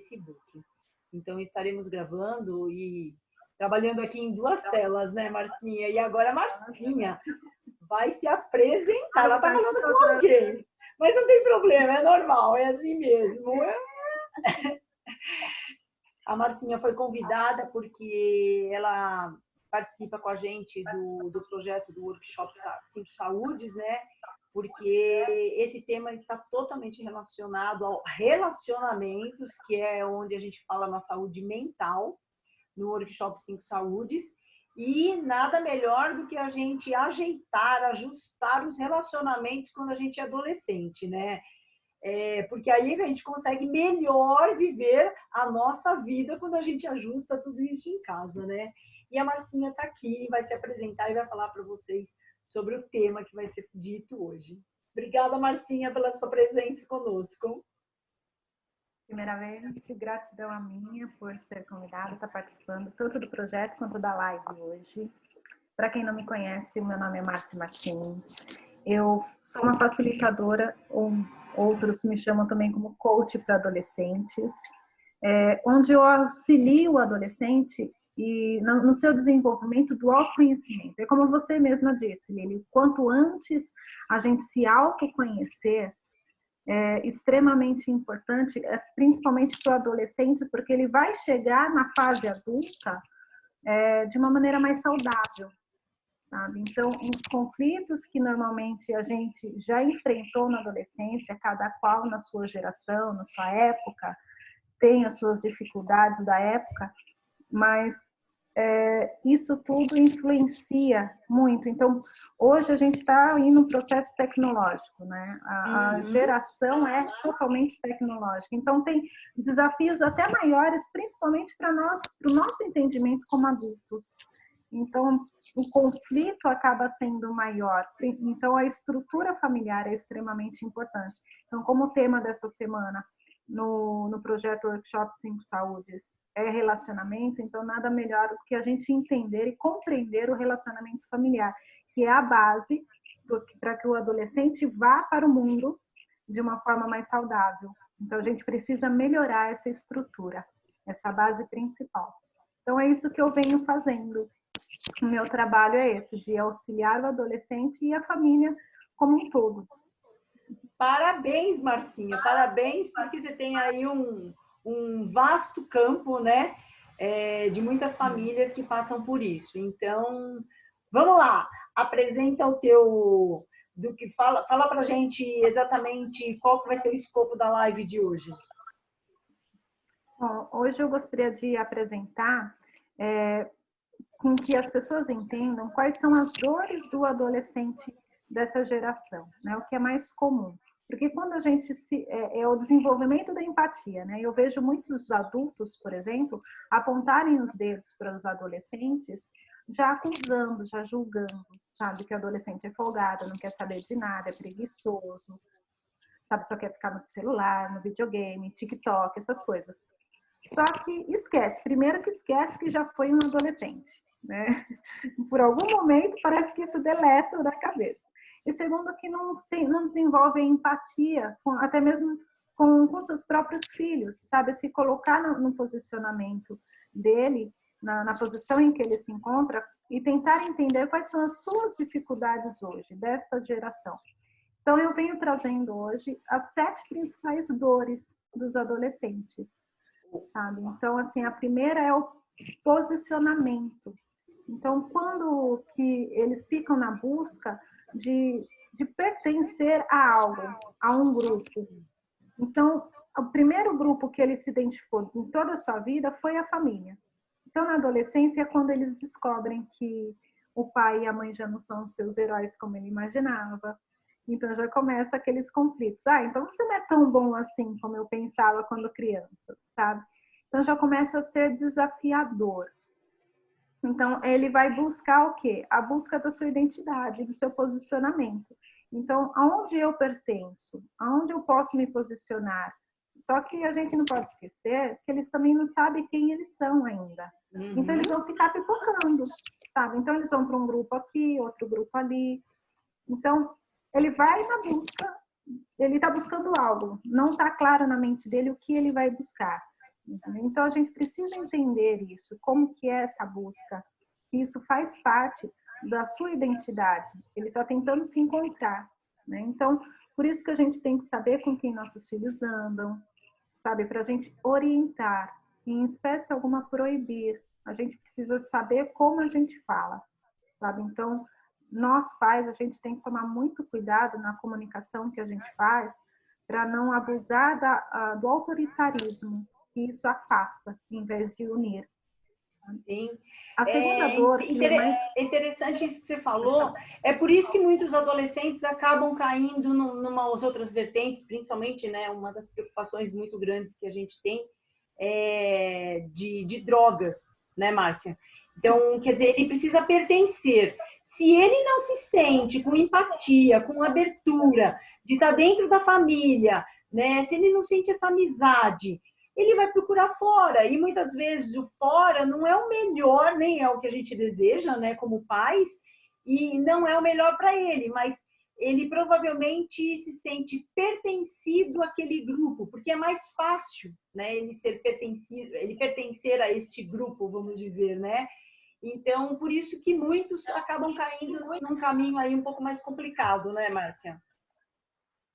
Facebook. Então, estaremos gravando e trabalhando aqui em duas telas, né, Marcinha? E agora a Marcinha vai se apresentar. Ela está falando com alguém, mas não tem problema, é normal, é assim mesmo. A Marcinha foi convidada porque ela participa com a gente do projeto do Workshop 5 Saúdes, né? Porque esse tema está totalmente relacionado ao relacionamentos, que é onde a gente fala na saúde mental, no Workshop 5 Saúdes, e nada melhor do que a gente ajeitar, ajustar os relacionamentos quando a gente é adolescente, né? Porque aí a gente consegue melhor viver a nossa vida quando a gente ajusta tudo isso em casa, né? E a Marcinha está aqui, vai se apresentar e vai falar para vocês sobre o tema que vai ser dito hoje. Obrigada, Marcinha, pela sua presença conosco. Primeiramente, gratidão a minha por ser convidada, estar participando tanto do projeto quanto da live hoje. Para quem não me conhece, meu nome é Márcia Martins. Eu sou uma facilitadora, ou outros me chamam também como coach para adolescentes, onde eu auxilio o adolescente e no seu desenvolvimento do autoconhecimento. É como você mesma disse, Lili, quanto antes a gente se autoconhecer, é extremamente importante, principalmente para o adolescente, porque ele vai chegar na fase adulta de uma maneira mais saudável. Sabe? Então, os conflitos que normalmente a gente já enfrentou na adolescência, cada qual na sua geração, na sua época, tem as suas dificuldades da época, mas isso tudo influencia muito. Então, hoje a gente está aí no processo tecnológico, né? A geração é totalmente tecnológica. Então, tem desafios até maiores, principalmente para nós, para o nosso entendimento como adultos. Então, o conflito acaba sendo maior. Então, a estrutura familiar é extremamente importante. Então, como o tema dessa semana no projeto Workshop 5 Saúdes é relacionamento, então nada melhor do que a gente entender e compreender o relacionamento familiar, que é a base para que o adolescente vá para o mundo de uma forma mais saudável. Então, a gente precisa melhorar essa estrutura, essa base principal. Então, é isso que eu venho fazendo. O meu trabalho é esse, de auxiliar o adolescente e a família como um todo. Parabéns, Marcinha, parabéns, porque você tem aí um vasto campo, né, de muitas famílias que passam por isso. Então, vamos lá, apresenta fala pra gente exatamente qual que vai ser o escopo da live de hoje. Bom, hoje eu gostaria de apresentar com que as pessoas entendam quais são as dores do adolescente dessa geração, né? O que é mais comum. Porque quando a gente é o desenvolvimento da empatia, né? Eu vejo muitos adultos, por exemplo, apontarem os dedos para os adolescentes, já acusando, já julgando, sabe? Que o adolescente é folgado, não quer saber de nada, é preguiçoso, sabe? Só quer ficar no celular, no videogame, TikTok, essas coisas. Só que esquece, primeiro que esquece que já foi um adolescente, né? Por algum momento parece que isso deleta da cabeça. E segundo que não desenvolve empatia, até mesmo com seus próprios filhos, sabe? Se colocar no posicionamento dele, na posição em que ele se encontra, e tentar entender quais são as suas dificuldades hoje, desta geração. Então, eu venho trazendo hoje as 7 principais dores dos adolescentes, sabe? Então, assim, a primeira é o posicionamento. Então, quando que eles ficam na busca de pertencer a algo, a um grupo. Então, o primeiro grupo que ele se identificou em toda a sua vida foi a família. Então, na adolescência, é quando eles descobrem que o pai e a mãe já não são seus heróis como ele imaginava. Então, já começa aqueles conflitos. Então você não é tão bom assim como eu pensava quando criança, sabe? Então, já começa a ser desafiador. Então, ele vai buscar o quê? A busca da sua identidade, do seu posicionamento. Então, aonde eu pertenço? Aonde eu posso me posicionar? Só que a gente não pode esquecer que eles também não sabem quem eles são ainda. Então, eles vão ficar pipocando, sabe? Então, eles vão para um grupo aqui, outro grupo ali. Então, ele vai na busca, ele está buscando algo. Não está claro na mente dele o que ele vai buscar. Entendeu? Então, a gente precisa entender isso, como que é essa busca. Isso faz parte da sua identidade. Ele está tentando se encontrar, né? Então, por isso que a gente tem que saber com quem nossos filhos andam, sabe? Para a gente orientar, em espécie alguma proibir. A gente precisa saber como a gente fala, sabe? Então, nós pais, a gente tem que tomar muito cuidado na comunicação que a gente faz para não abusar do autoritarismo, que isso afasta, em vez de unir. Sim. A segunda dor que é mais... É interessante isso que você falou. É por isso que muitos adolescentes acabam caindo numas outras vertentes, principalmente, né, uma das preocupações muito grandes que a gente tem é de drogas, né, Márcia? Então, quer dizer, ele precisa pertencer. Se ele não se sente com empatia, com abertura, de estar dentro da família, né, se ele não sente essa amizade, ele vai procurar fora, e muitas vezes o fora não é o melhor, nem é o que a gente deseja, né, como pais, e não é o melhor para ele, mas ele provavelmente se sente pertencido àquele grupo, porque é mais fácil, né, ele ser pertencido, ele pertencer a este grupo, vamos dizer, né? Então, por isso que muitos acabam caindo num caminho aí um pouco mais complicado, né, Márcia?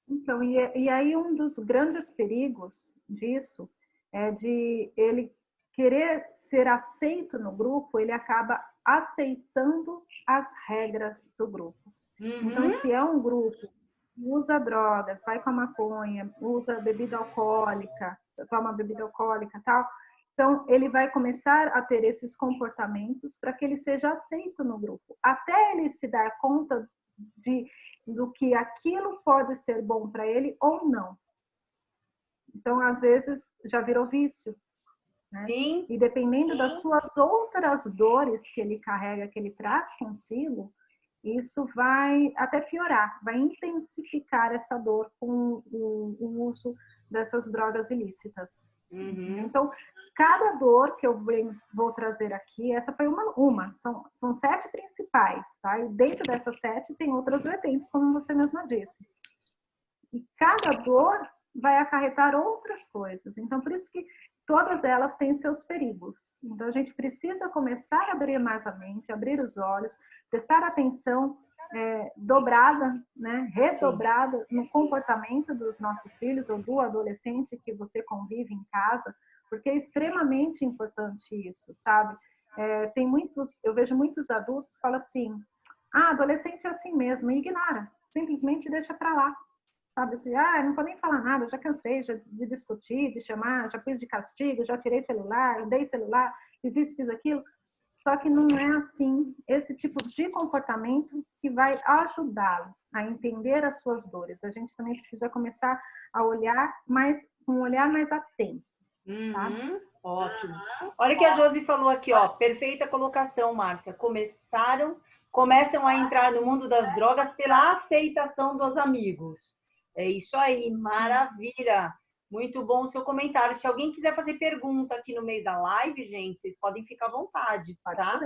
Então, e aí um dos grandes perigos disso é de ele querer ser aceito no grupo, ele acaba aceitando as regras do grupo. Então, se é um grupo que usa drogas, vai com a maconha, usa bebida alcoólica, toma bebida alcoólica e tal, então ele vai começar a ter esses comportamentos para que ele seja aceito no grupo, até ele se dar conta do que aquilo pode ser bom para ele ou não. Então, às vezes, já virou vício, né? Sim. E dependendo das suas outras dores que ele carrega, que ele traz consigo, isso vai até piorar, vai intensificar essa dor com o uso dessas drogas ilícitas. Então, cada dor que eu vou trazer aqui, essa foi uma. São 7 principais, tá? E dentro dessas 7 tem outras vertentes, como você mesma disse. E cada dor vai acarretar outras coisas. Então, por isso que todas elas têm seus perigos. Então, a gente precisa começar a abrir mais a mente, abrir os olhos, prestar atenção dobrada, né, redobrada no comportamento dos nossos filhos ou do adolescente que você convive em casa, porque é extremamente importante isso, sabe? Eu vejo muitos adultos que falam assim, adolescente é assim mesmo, e ignora, simplesmente deixa para lá. Sabe assim, não vou nem falar nada, já cansei de discutir, de chamar, já fiz de castigo, já tirei celular, dei celular, fiz isso, fiz aquilo. Só que não é assim, esse tipo de comportamento que vai ajudá-lo a entender as suas dores. A gente também precisa começar a olhar com um olhar mais atento. Tá? Ótimo. Olha o que a Josi falou aqui, ó. Perfeita colocação, Márcia. Começam a entrar no mundo das drogas pela aceitação dos amigos. É isso aí, maravilha. Muito bom o seu comentário. Se alguém quiser fazer pergunta aqui no meio da live, gente, vocês podem ficar à vontade, tá?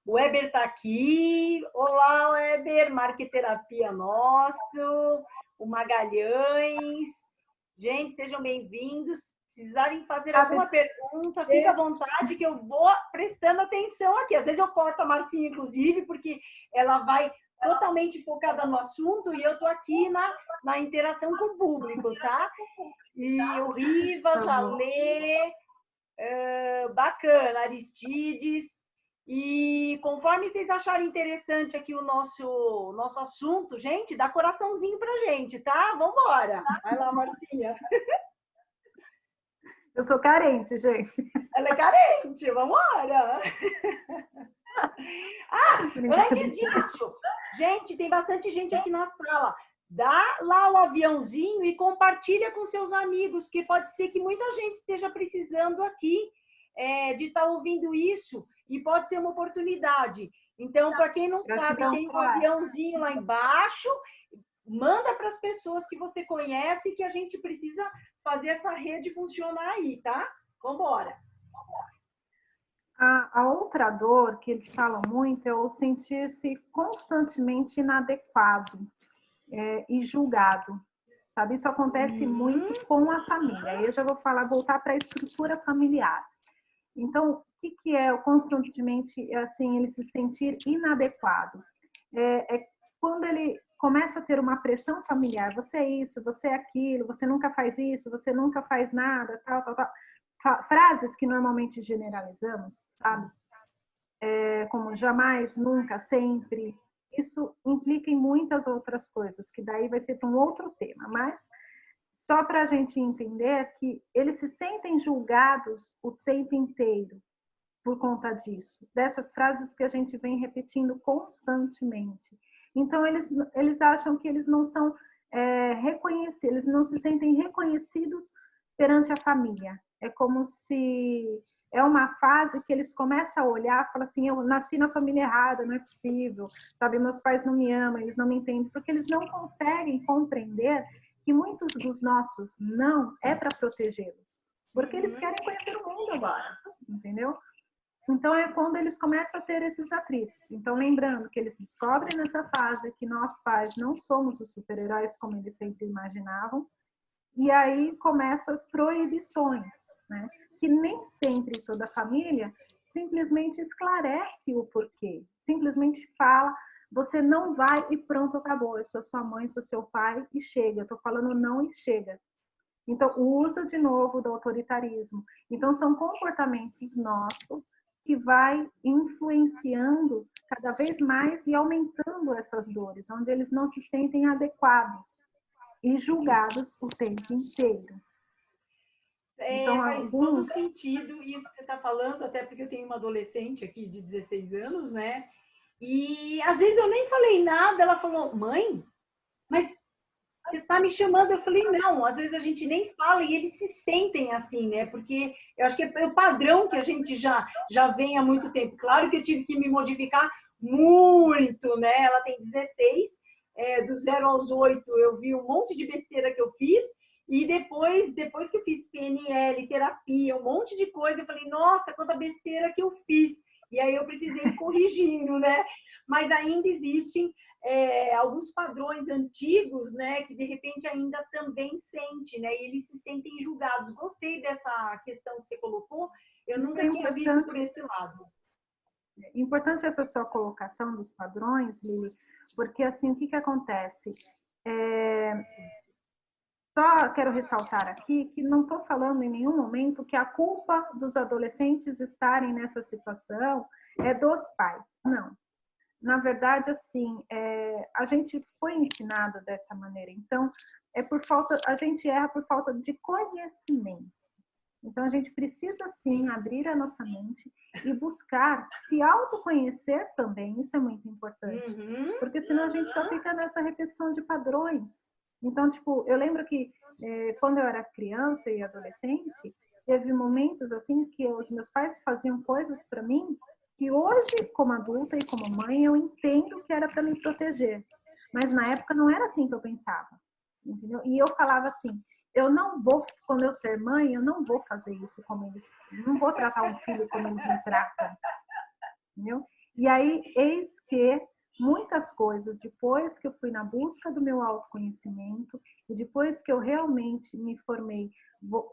O Weber tá aqui. Olá, Weber, Marqueterapia nosso. O Magalhães. Gente, sejam bem-vindos. Se precisarem fazer alguma pergunta, fica à vontade que eu vou prestando atenção aqui. Às vezes eu corto a Marcinha, inclusive, porque ela vai totalmente focada no assunto e eu tô aqui na interação com o público, tá? E o Rivas, a Lê, bacana, Aristides. E conforme vocês acharem interessante aqui o nosso assunto, gente, dá coraçãozinho pra gente, tá? Vambora! Vai lá, Marcinha. Eu sou carente, gente. Ela é carente, vambora! Antes disso, gente, tem bastante gente aqui na sala. Dá lá o aviãozinho e compartilha com seus amigos, que pode ser que muita gente esteja precisando aqui de estar ouvindo isso e pode ser uma oportunidade. Então, para quem não sabe, tem um aviãozinho lá embaixo, manda para as pessoas que você conhece que a gente precisa fazer essa rede funcionar aí, tá? Vambora! A outra dor que eles falam muito é o sentir-se constantemente inadequado e julgado. sabe? Isso acontece muito com a família. Aí eu já vou voltar para a estrutura familiar. Então, o que é constantemente, assim, ele se sentir inadequado? É quando ele começa a ter uma pressão familiar, você é isso, você é aquilo, você nunca faz isso, você nunca faz nada, tal, tal, tal. Frases que normalmente generalizamos, sabe? Como jamais, nunca, sempre. Isso implica em muitas outras coisas, que daí vai ser para um outro tema, mas só para a gente entender que eles se sentem julgados o tempo inteiro por conta disso, dessas frases que a gente vem repetindo constantemente. Então, eles acham que eles não são reconhecidos, eles não se sentem reconhecidos perante a família. É como se é uma fase que eles começam a olhar e falam assim, eu nasci na família errada, não é possível, sabe? Meus pais não me amam, eles não me entendem, porque eles não conseguem compreender que muitos dos nossos não é para protegê-los, porque eles querem conhecer o mundo agora, entendeu? Então, é quando eles começam a ter esses atritos. Então, lembrando que eles descobrem nessa fase que nós pais não somos os super-heróis como eles sempre imaginavam, e aí começam as proibições, né? Que nem sempre toda a família simplesmente esclarece o porquê, simplesmente fala, você não vai e pronto, acabou, eu sou sua mãe, sou seu pai e chega, eu tô falando não e chega. Então, usa de novo do autoritarismo. Então, são comportamentos nossos que vai influenciando cada vez mais e aumentando essas dores, onde eles não se sentem adequados e julgados o tempo inteiro. Então, faz todo sentido isso que você está falando, até porque eu tenho uma adolescente aqui de 16 anos, né? E às vezes eu nem falei nada, ela falou, mãe, mas você está me chamando? Eu falei, não, às vezes a gente nem fala e eles se sentem assim, né? Porque eu acho que é o padrão que a gente já vem há muito tempo. Claro que eu tive que me modificar muito, né? Ela tem 16, do 0 aos 8 eu vi um monte de besteira que eu fiz e depois que eu fiz PNL, terapia, um monte de coisa, eu falei, nossa, quanta besteira que eu fiz. E aí eu precisei ir corrigindo, né? Mas ainda existem alguns padrões antigos, né, que de repente ainda também sente, né, e eles se sentem julgados. Gostei dessa questão que você colocou, eu nunca tinha visto por esse lado. Importante essa sua colocação dos padrões, Lili, porque assim, o que acontece? Só quero ressaltar aqui que não estou falando em nenhum momento que a culpa dos adolescentes estarem nessa situação é dos pais. Não. Na verdade, assim, a gente foi ensinado dessa maneira. Então, a gente erra por falta de conhecimento. Então, a gente precisa, sim, abrir a nossa mente e buscar se autoconhecer também. Isso é muito importante. Porque senão a gente só fica nessa repetição de padrões. Então, tipo, eu lembro que quando eu era criança e adolescente, teve momentos, assim, que os meus pais faziam coisas para mim que hoje, como adulta e como mãe, eu entendo que era para me proteger. Mas na época não era assim que eu pensava, entendeu? E eu falava assim, eu não vou, quando eu ser mãe, eu não vou fazer isso como eles, não vou tratar um filho como eles me tratam, entendeu? E aí, eis que muitas coisas, depois que eu fui na busca do meu autoconhecimento e depois que eu realmente me formei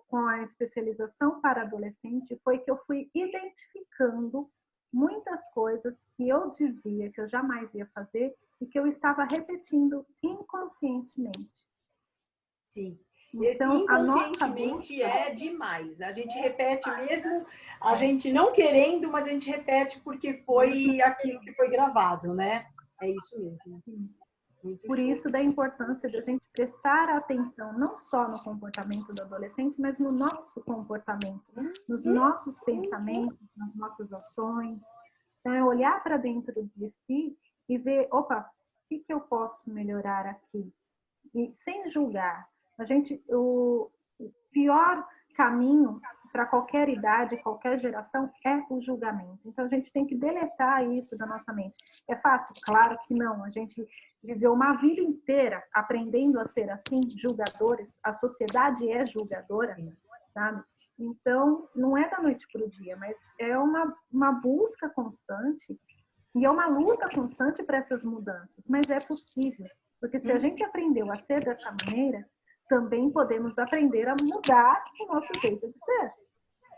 com a especialização para adolescente, foi que eu fui identificando muitas coisas que eu dizia que eu jamais ia fazer e que eu estava repetindo inconscientemente. Sim. Então, inconscientemente é demais. A gente repete mesmo, a gente não querendo, mas a gente repete porque foi aquilo que foi gravado, né? É isso mesmo. Por isso da importância de a gente prestar atenção não só no comportamento do adolescente, mas no nosso comportamento, nos nossos pensamentos, nas nossas ações. Então, é olhar para dentro de si e ver, opa, o que eu posso melhorar aqui? E sem julgar. O pior caminho para qualquer idade, qualquer geração, é o julgamento. Então, a gente tem que deletar isso da nossa mente. É fácil? Claro que não. A gente viveu uma vida inteira aprendendo a ser assim, julgadores. A sociedade é julgadora, sabe? Então, não é da noite para o dia, mas é uma busca constante e é uma luta constante para essas mudanças. Mas é possível, porque se a gente aprendeu a ser dessa maneira, também podemos aprender a mudar o nosso jeito de ser.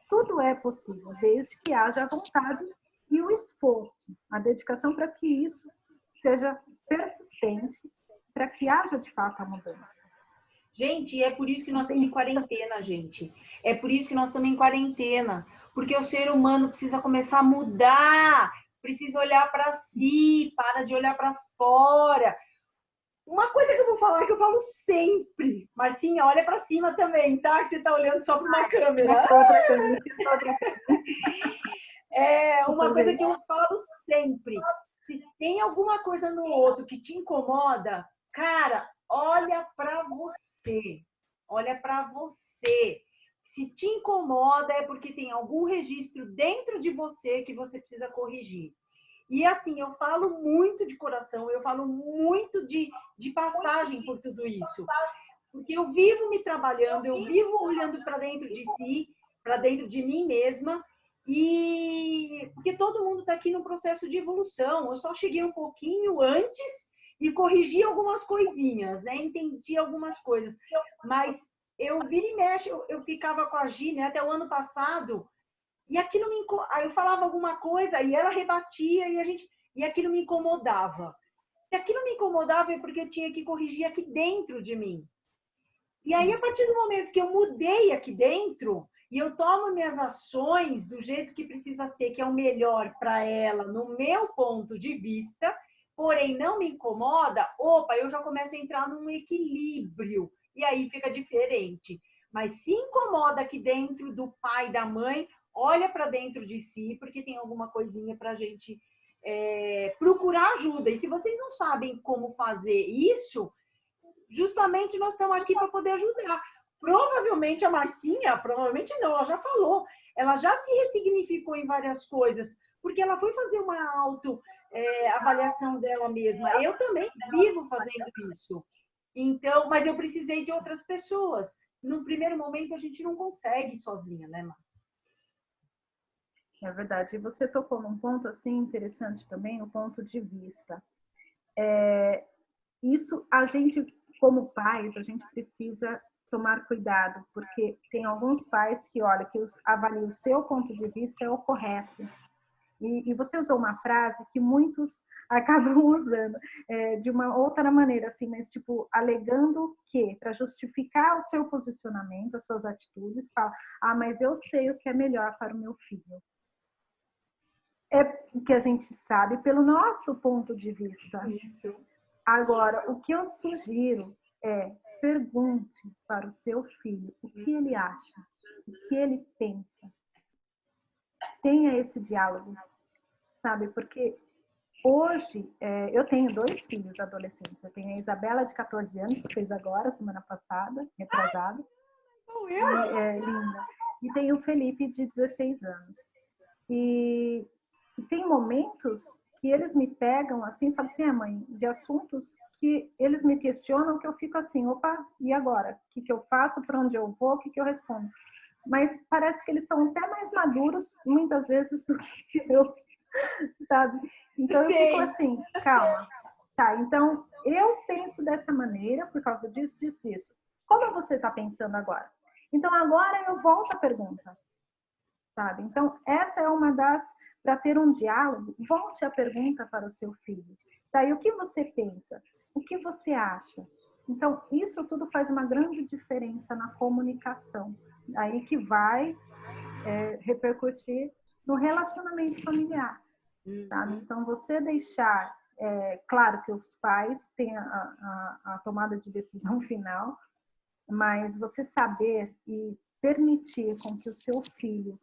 Tudo é possível, desde que haja a vontade e o esforço, a dedicação para que isso seja persistente, para que haja de fato a mudança. Gente, é por isso que nós estamos em quarentena, gente. É por isso que nós estamos em quarentena. Porque o ser humano precisa começar a mudar, precisa olhar para si, para de olhar para fora. Uma coisa que eu vou falar, que eu falo sempre. Marcinha, olha para cima também, tá? Que você tá olhando só para uma câmera. É uma coisa que eu falo sempre. Se tem alguma coisa no outro que te incomoda, cara, olha para você. Olha para você. Se te incomoda é porque tem algum registro dentro de você que você precisa corrigir. E assim, eu falo muito de coração, eu falo muito de passagem por tudo isso. Porque eu vivo me trabalhando, eu vivo olhando para dentro de si, para dentro de mim mesma, e porque todo mundo está aqui no processo de evolução. Eu só cheguei um pouquinho antes e corrigi algumas coisinhas, né? Entendi algumas coisas. Mas eu vira e mexe, eu ficava com a Gi, né? Até o ano passado, e aquilo aí eu falava alguma coisa e ela rebatia e aquilo me incomodava. Se aquilo me incomodava é porque eu tinha que corrigir aqui dentro de mim. E aí, a partir do momento que eu mudei aqui dentro e eu tomo minhas ações do jeito que precisa ser, que é o melhor para ela, no meu ponto de vista, porém não me incomoda, opa, eu já começo a entrar num equilíbrio. E aí fica diferente. Mas se incomoda aqui dentro do pai e da mãe, olha para dentro de si, porque tem alguma coisinha para a gente procurar ajuda. E se vocês não sabem como fazer isso, justamente nós estamos aqui para poder ajudar. Provavelmente a Marcinha, provavelmente não, ela já falou, ela já se ressignificou em várias coisas, porque ela foi fazer uma autoavaliação dela mesma. Eu também vivo fazendo isso. Então, mas eu precisei de outras pessoas. No primeiro momento, a gente não consegue sozinha, né, Mar? É verdade. E você tocou num ponto assim interessante também, o ponto de vista. Isso, a gente, como pais, a gente precisa tomar cuidado, porque tem alguns pais que, olha, que avaliam o seu ponto de vista é o correto. E você usou uma frase que muitos acabam usando de uma outra maneira, assim, mas tipo, alegando que, para justificar o seu posicionamento, as suas atitudes, fala, mas eu sei o que é melhor para o meu filho. É o que a gente sabe pelo nosso ponto de vista. Isso. Agora, o que eu sugiro é pergunte para o seu filho o que ele acha, o que ele pensa. Tenha esse diálogo, sabe? Porque hoje, eu tenho 2 filhos adolescentes. Eu tenho a Isabela, de 14 anos, que fez agora, semana passada, retrasada. Linda. E tenho o Felipe, de 16 anos. E tem momentos que eles me pegam assim e falam assim, mãe, de assuntos que eles me questionam, que eu fico assim, opa, e agora? O que eu faço? Para onde eu vou? O que eu respondo? Mas parece que eles são até mais maduros, muitas vezes, do que eu, sabe? Então eu fico assim, calma. Tá, então eu penso dessa maneira por causa disso, disso, disso. Como você está pensando agora? Então agora eu volto à pergunta, sabe? Então essa é uma das... Para ter um diálogo, volte a pergunta para o seu filho. Daí, o que você pensa? O que você acha? Então, isso tudo faz uma grande diferença na comunicação. Aí que vai repercutir no relacionamento familiar. Sabe? Então, você deixar... claro que os pais têm a tomada de decisão final, mas você saber e permitir com que o seu filho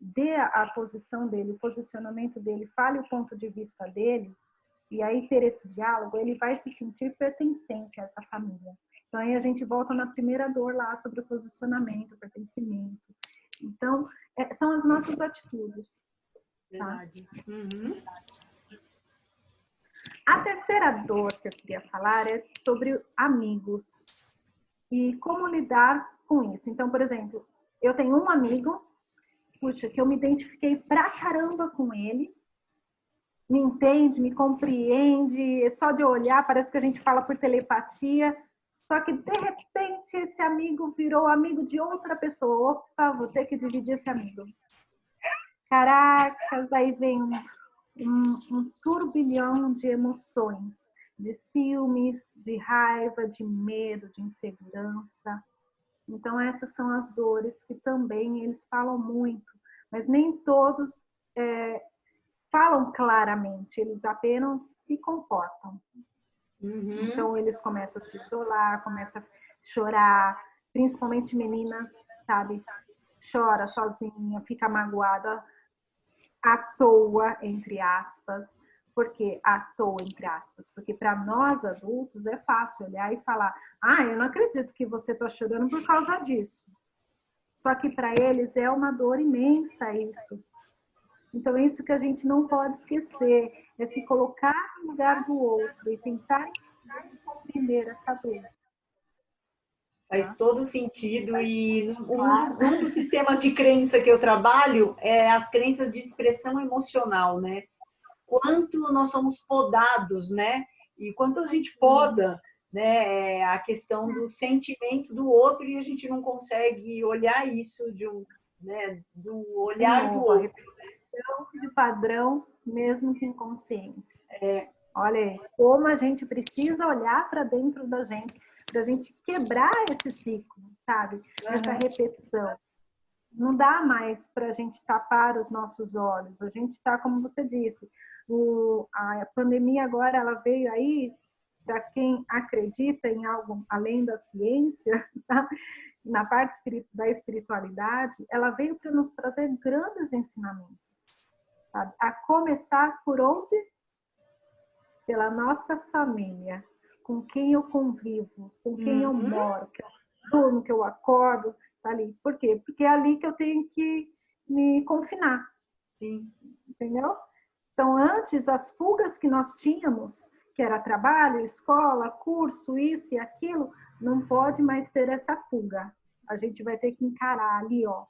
dê a posição dele, o posicionamento dele, fale o ponto de vista dele, e aí ter esse diálogo, ele vai se sentir pertencente a essa família. Então aí a gente volta na primeira dor lá sobre o posicionamento, o pertencimento. Então, são as nossas atitudes. Verdade. Tá? Uhum. A terceira dor que eu queria falar é sobre amigos e como lidar com isso. Então, por exemplo, eu tenho um amigo, puxa, que eu me identifiquei pra caramba com ele, me entende, me compreende, só de olhar, parece que a gente fala por telepatia, Só que, de repente, esse amigo virou amigo de outra pessoa. Opa, vou ter que dividir esse amigo. Caracas, aí vem um turbilhão de emoções, de ciúmes, de raiva, de medo, de insegurança. Então, essas são as dores que também eles falam muito, mas nem todos falam claramente, eles apenas se comportam. Uhum. Então, eles começam a se isolar, começam a chorar, principalmente meninas, sabe? Chora sozinha, fica magoada à toa, entre aspas. Por que à toa, entre aspas? Porque para nós adultos é fácil olhar e falar: ah, eu não acredito que você está chorando por causa disso. Só que para eles é uma dor imensa isso. Então, isso que a gente não pode esquecer, é se colocar no lugar do outro e tentar compreender essa dor. Faz todo sentido, e um dos sistemas de crença que eu trabalho é as crenças de expressão emocional, né? Quanto nós somos podados, né? E quanto a gente poda, né, a questão do sentimento do outro, e a gente não consegue olhar isso do olhar do outro. Repetição de padrão, mesmo que inconsciente. Olha aí, como a gente precisa olhar para dentro da gente, para a gente quebrar esse ciclo, sabe? Essa repetição. Não dá mais para a gente tapar os nossos olhos. A gente está, como você disse, a pandemia agora ela veio aí, para quem acredita em algo além da ciência, tá? Na parte da espiritualidade, ela veio para nos trazer grandes ensinamentos, sabe? A começar por onde? Pela nossa família, com quem eu convivo, com quem eu moro, que eu durmo, que eu acordo, tá ali. Por quê? Porque é ali que eu tenho que me confinar. Sim. Entendeu? Então, antes, as fugas que nós tínhamos, que era trabalho, escola, curso, isso e aquilo, não pode mais ter essa fuga. A gente vai ter que encarar ali, ó,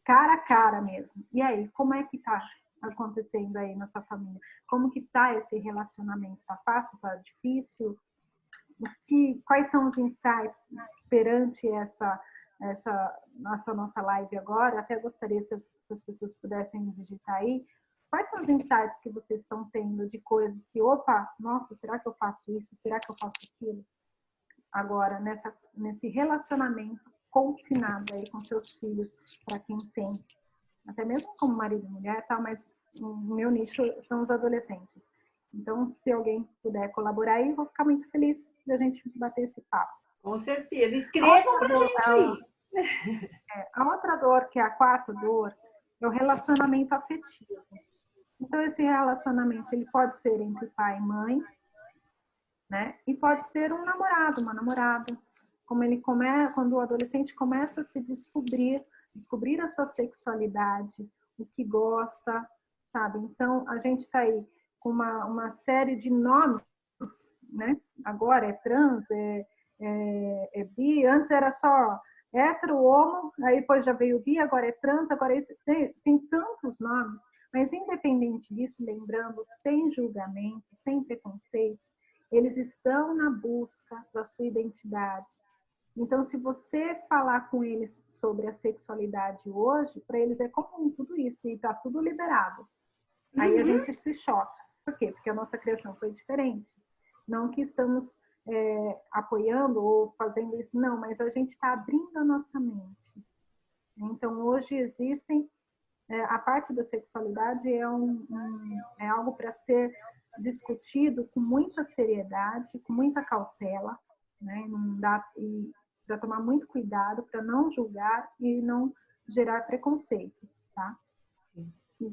cara a cara mesmo. E aí, como é que tá acontecendo aí na sua família? Como que tá esse relacionamento? Tá fácil? Tá difícil? Quais são os insights perante essa nossa live agora? Até gostaria se as pessoas pudessem digitar aí. Quais são os insights que vocês estão tendo de coisas que, opa, nossa, será que eu faço isso? Será que eu faço aquilo? Agora, nesse relacionamento confinado aí com seus filhos, para quem tem, até mesmo como marido e mulher, tá? Mas o meu nicho são os adolescentes. Então, se alguém puder colaborar aí, eu vou ficar muito feliz de a gente bater esse papo. Com certeza. Escrevam pra gente aí. A outra dor, que é a quarta dor, é o relacionamento afetivo. Então, esse relacionamento ele pode ser entre pai e mãe, né? E pode ser um namorado, uma namorada. Quando o adolescente começa a se descobrir a sua sexualidade, o que gosta, sabe? Então, a gente está aí com uma série de nomes, né? Agora é trans, é bi, antes era só hétero, homo, aí depois já veio bi, agora é trans, agora é isso. Tem tantos nomes, mas independente disso, lembrando, sem julgamento, sem preconceito, eles estão na busca da sua identidade. Então, se você falar com eles sobre a sexualidade hoje, para eles é comum tudo isso e está tudo liberado. Aí a gente se choca. Por quê? Porque a nossa criação foi diferente. Não que estamos apoiando ou fazendo isso, não, mas a gente está abrindo a nossa mente. Então, hoje existem... a parte da sexualidade é algo para ser discutido com muita seriedade, com muita cautela, né? Não dá, e para tomar muito cuidado para não julgar e não gerar preconceitos, tá?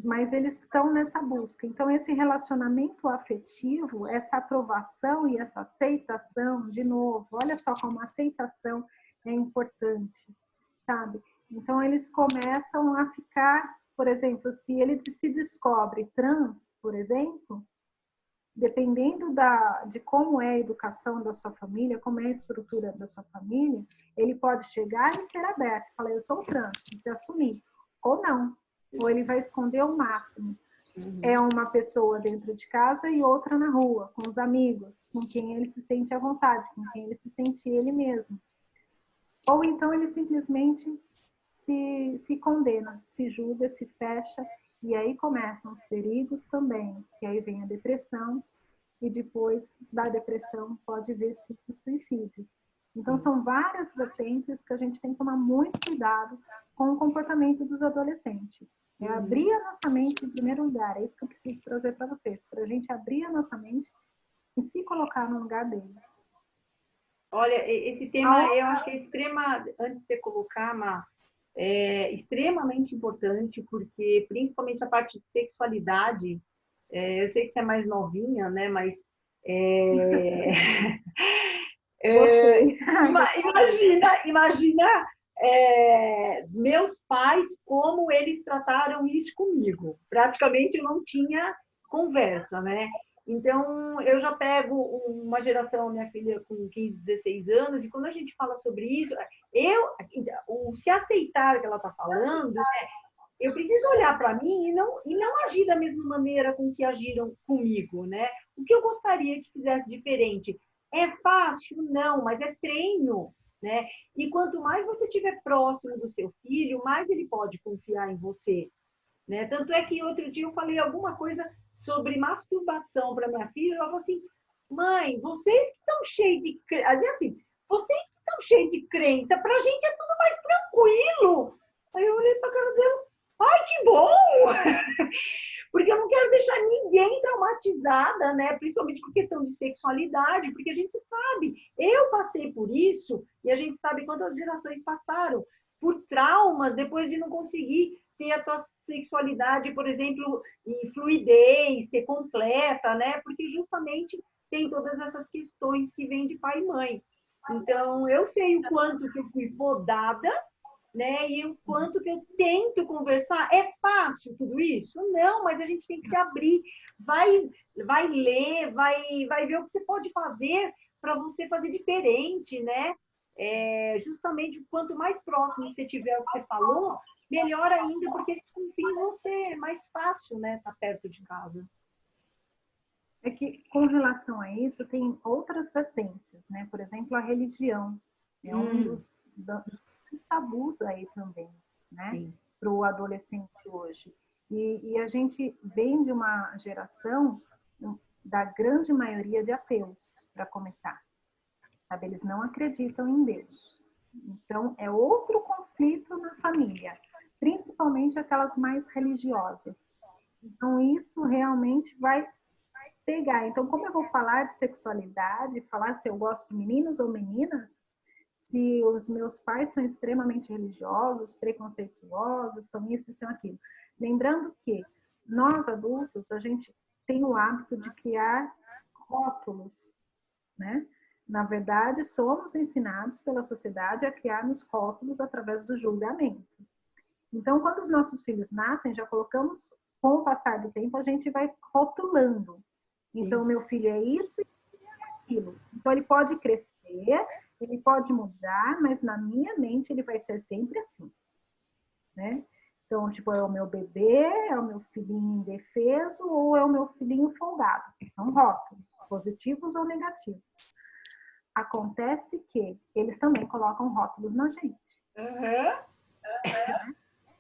Mas eles estão nessa busca. Então, esse relacionamento afetivo, essa aprovação e essa aceitação, de novo, olha só como a aceitação é importante, sabe? Então, eles começam a ficar, por exemplo, se ele se descobre trans, por exemplo, dependendo de como é a educação da sua família, como é a estrutura da sua família, ele pode chegar e ser aberto, falar, eu sou trans, e se assumir, ou não. Ou ele vai esconder ao máximo. é uma pessoa dentro de casa e outra na rua, com os amigos, com quem ele se sente à vontade, com quem ele se sente ele mesmo. Ou então ele simplesmente se condena, se julga, se fecha, e aí começam os perigos também, que aí vem a depressão, e depois da depressão pode vir-se o suicídio. Então são várias vertentes que a gente tem que tomar muito cuidado com o comportamento dos adolescentes. É abrir a nossa mente em primeiro lugar, é isso que eu preciso trazer para vocês, para a gente abrir a nossa mente e se colocar no lugar deles. Olha, esse tema eu acho que é antes de você colocar, Má, é extremamente importante, porque principalmente a parte de sexualidade, eu sei que você é mais novinha, né, mas imagina meus pais, como eles trataram isso comigo. Praticamente eu não tinha conversa, né? Então, eu já pego uma geração, minha filha com 15, 16 anos, e quando a gente fala sobre isso, o se aceitar que ela está falando, né, eu preciso olhar para mim e não agir da mesma maneira com que agiram comigo, né? O que eu gostaria que fizesse diferente? É fácil? Não, mas é treino, né? E quanto mais você estiver próximo do seu filho, mais ele pode confiar em você, né? Tanto é que outro dia eu falei alguma coisa sobre masturbação para minha filha, ela falou assim, mãe, vocês que estão cheios de... Assim, vocês que estão cheios de crença, para a gente é tudo mais tranquilo. Aí eu olhei para a cara dela, ai, que bom! Porque eu não quero deixar ninguém traumatizada, né? Principalmente por questão de sexualidade, porque a gente sabe, eu passei por isso, e a gente sabe quantas gerações passaram por traumas depois de não conseguir ter a tua sexualidade, por exemplo, em fluidez, ser completa, né? Porque justamente tem todas essas questões que vêm de pai e mãe. Então, eu sei o quanto que eu fui podada, né? E o quanto que eu tento conversar. É fácil tudo isso? Não, mas a gente tem que se abrir. Vai ler, vai ver o que você pode fazer para você fazer diferente, né? Justamente, quanto mais próximo você tiver o que você falou, melhor ainda, porque eles confiam em você. É mais fácil, né? Tá perto de casa. É que, com relação a isso, tem outras vertentes, né? Por exemplo, a religião. É um dos tabus aí também, né? Para o adolescente hoje. E a gente vem de uma geração da grande maioria de ateus, para começar. Sabe? Eles não acreditam em Deus. Então, é outro conflito na família, principalmente aquelas mais religiosas. Então, isso realmente vai pegar. Então, como eu vou falar de sexualidade, falar se eu gosto de meninos ou meninas, se os meus pais são extremamente religiosos, preconceituosos, são isso e são aquilo. Lembrando que nós, adultos, a gente tem o hábito de criar rótulos, né? Na verdade, somos ensinados pela sociedade a criarmos rótulos através do julgamento. Então, quando os nossos filhos nascem, já colocamos, com o passar do tempo, a gente vai rotulando. Então, meu filho é isso e é aquilo. Então, ele pode crescer, ele pode mudar, mas na minha mente ele vai ser sempre assim, né? Então, tipo, é o meu bebê, é o meu filhinho indefeso ou é o meu filhinho folgado. São rótulos, positivos ou negativos. Acontece que eles também colocam rótulos na gente.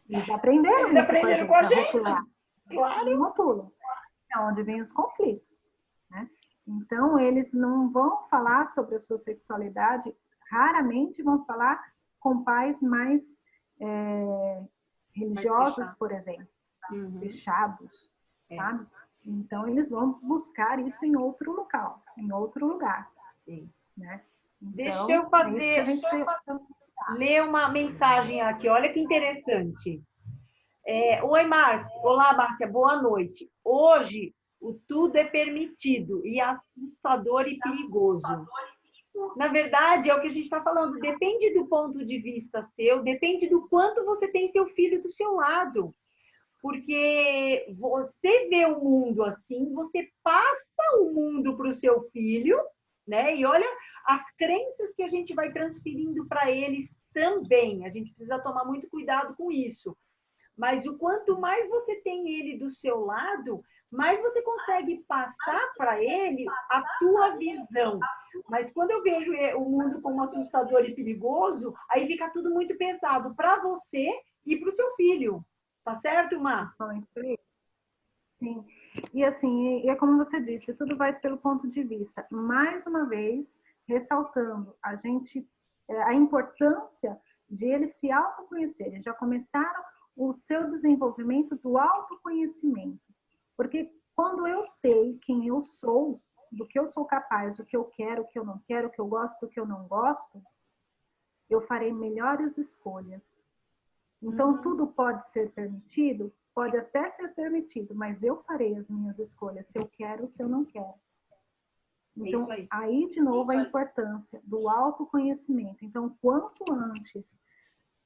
Eles aprenderam isso com a gente, rotular. Claro. Rotulam. É onde vem os conflitos, né? Então, eles não vão falar sobre a sua sexualidade, raramente vão falar com pais mais religiosos, por exemplo, fechados, sabe? Então, eles vão buscar isso em outro local, em outro lugar. Sim. Né? Então, deixa eu ler uma mensagem aqui, olha que interessante. Oi, Márcia. Olá, Márcia, boa noite. Hoje, o tudo é permitido e assustador e perigoso. Na verdade, é o que a gente está falando, depende do ponto de vista seu, depende do quanto você tem seu filho do seu lado. Porque você vê o mundo assim, você passa o mundo para o seu filho, né? E olha as crenças que a gente vai transferindo para eles também. A gente precisa tomar muito cuidado com isso. Mas o quanto mais você tem ele do seu lado, mais você consegue passar para ele a tua visão. Mas quando eu vejo o mundo como assustador e perigoso, aí fica tudo muito pesado para você e para o seu filho. Tá certo, Má? Principalmente para ele. Sim. E assim, é como você disse, tudo vai pelo ponto de vista. Mais uma vez, ressaltando, a importância de eles se autoconhecerem, já começaram o seu desenvolvimento do autoconhecimento. Porque quando eu sei quem eu sou, do que eu sou capaz, o que eu quero, o que eu não quero, o que eu gosto, o que eu não gosto, eu farei melhores escolhas. Então, tudo pode ser permitido? Pode até ser permitido, mas eu farei as minhas escolhas, se eu quero, se eu não quero. Então, aí de novo a importância do autoconhecimento. Então, quanto antes